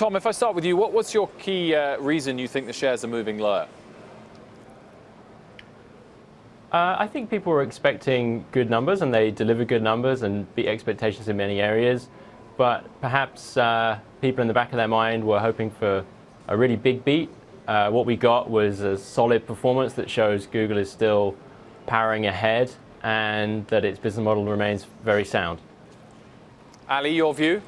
Tom, if I start with you, what's your key reason you think the shares are moving lower? I think people were expecting good numbers, and they delivered good numbers and beat expectations in many areas. But perhaps people in the back of their mind were hoping for a really big beat. What we got was a solid performance that shows Google is still powering ahead and that its business model remains very sound. Ali, your view?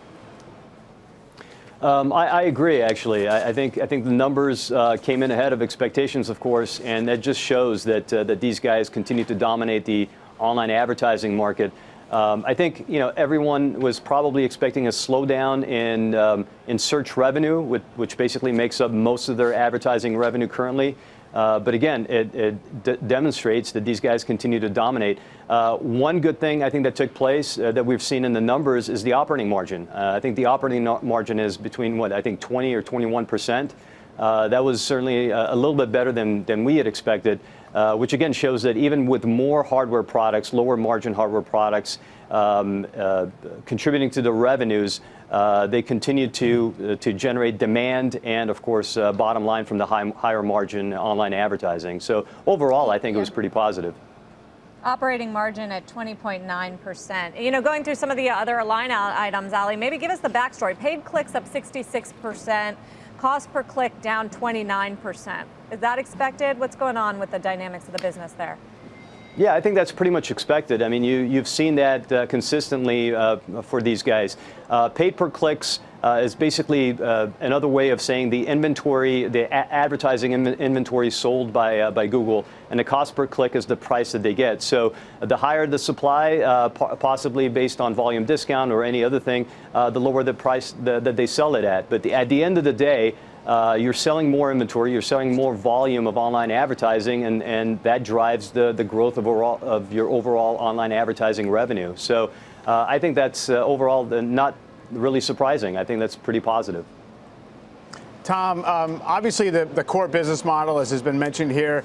I agree, actually. I think the numbers came in ahead of expectations, of course, and that just shows that that these guys continue to dominate the online advertising market. I think everyone was probably expecting a slowdown in search revenue, which basically makes up most of their advertising revenue currently. But again, it demonstrates that these guys continue to dominate. One good thing I think that took place that we've seen in the numbers is the operating margin. I think the operating margin is between 20 or 21%. That was certainly a little bit better than we had expected, which again shows that even with more hardware products, lower margin hardware products contributing to the revenues, they continue to generate demand and, of course, bottom line from the higher margin online advertising. So overall, I think it was pretty positive. Operating margin at 20.9%. Going through some of the other line items, Ali, maybe give us the backstory. Paid clicks up 66%, cost per click down 29%. Is that expected? What's going on with the dynamics of the business there? Yeah, I think that's pretty much expected. I mean, you've seen that consistently for these guys. Paid per clicks is basically another way of saying the inventory, the advertising inventory sold by Google, and the cost per click is the price that they get. So the higher the supply, possibly based on volume discount or any other thing, the lower the price that they sell it at. But at the end of the day, you're selling more inventory, you're selling more volume of online advertising, and that drives the growth of your overall online advertising revenue. So I think that's overall not really surprising. I think that's pretty positive. Tom, obviously the core business model, as has been mentioned here,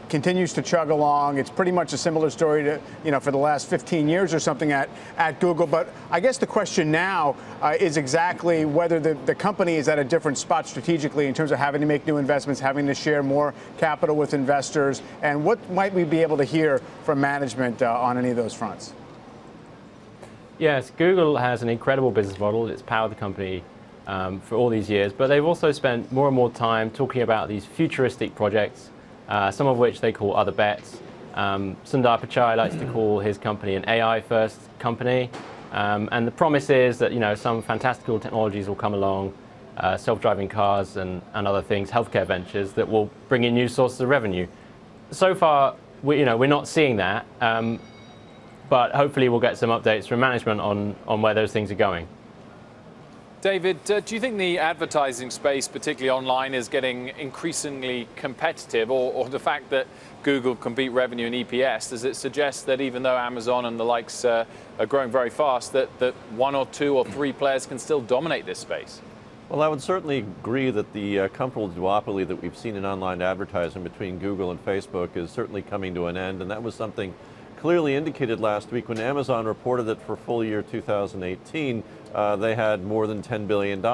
continues to chug along. It's pretty much a similar story to, for the last 15 years or something at Google. But I guess the question now is exactly whether the company is at a different spot strategically in terms of having to make new investments, having to share more capital with investors, and what might we be able to hear from management on any of those fronts? Yes, Google has an incredible business model. It's powered the company for all these years, but they've also spent more and more time talking about these futuristic projects, some of which they call other bets. Sundar Pichai likes to call his company an AI-first company, and the promise is that some fantastical technologies will come along, self-driving cars and other things, healthcare ventures that will bring in new sources of revenue. So far, we're not seeing that, but hopefully we'll get some updates from management on where those things are going. David, do you think the advertising space, particularly online, is getting increasingly competitive, or the fact that Google can beat revenue and EPS, does it suggest that even though Amazon and the likes are growing very fast, that one or two or three players can still dominate this space? Well, I would certainly agree that the comfortable duopoly that we've seen in online advertising between Google and Facebook is certainly coming to an end, and that was something clearly indicated last week when Amazon reported that for full year 2018, they had more than $10 billion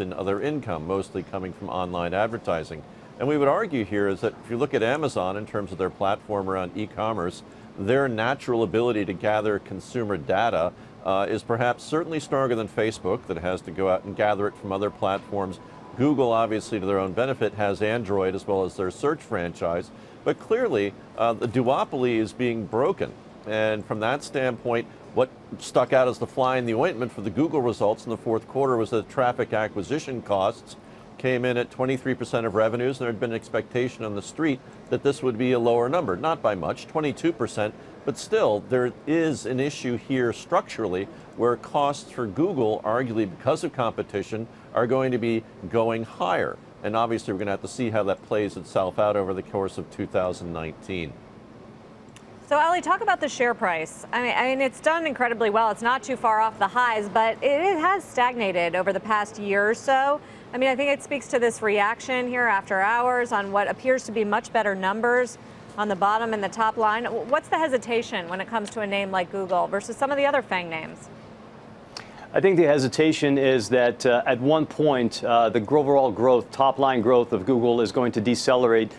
in other income, mostly coming from online advertising. And we would argue here is that if you look at Amazon in terms of their platform around e-commerce, their natural ability to gather consumer data is perhaps certainly stronger than Facebook, that has to go out and gather it from other platforms. Google, obviously, to their own benefit, has Android as well as their search franchise. But clearly, the duopoly is being broken. And from that standpoint, what stuck out as the fly in the ointment for the Google results in the fourth quarter was that traffic acquisition costs came in at 23% of revenues. There had been an expectation on the street that this would be a lower number, not by much, 22%. But still, there is an issue here structurally where costs for Google, arguably because of competition, are going to be going higher. And obviously, we're going to have to see how that plays itself out over the course of 2019. So, Ali, talk about the share price. I mean, it's done incredibly well. It's not too far off the highs, but it has stagnated over the past year or so. I mean, I think it speaks to this reaction here after hours on what appears to be much better numbers on the bottom and the top line. What's the hesitation when it comes to a name like Google versus some of the other FANG names? I think the hesitation is that at one point, the overall growth, top-line growth of Google is going to decelerate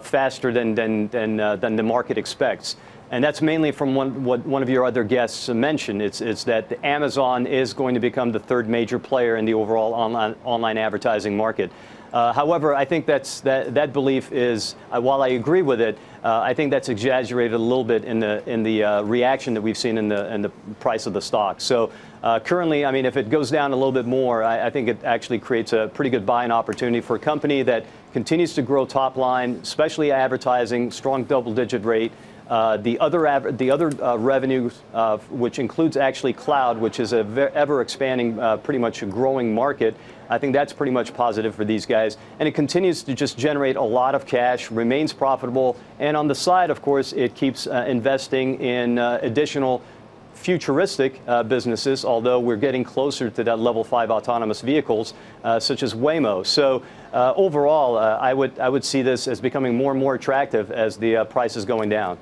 faster than the market expects. And that's mainly from what one of your other guests mentioned. It's that Amazon is going to become the third major player in the overall online advertising market. However, I think that belief is, while I agree with it, I think that's exaggerated a little bit in the reaction that we've seen in the price of the stock. So currently, I mean, if it goes down a little bit more, I think it actually creates a pretty good buying opportunity for a company that continues to grow top line, especially advertising, strong double-digit rate. The other revenues, which includes actually cloud, which is a ever-expanding, pretty much a growing market, I think that's pretty much positive for these guys. And it continues to just generate a lot of cash, remains profitable, and on the side, of course, it keeps investing in additional futuristic businesses, although we're getting closer to that level 5 autonomous vehicles, such as Waymo. So overall, I would see this as becoming more and more attractive as the price is going down.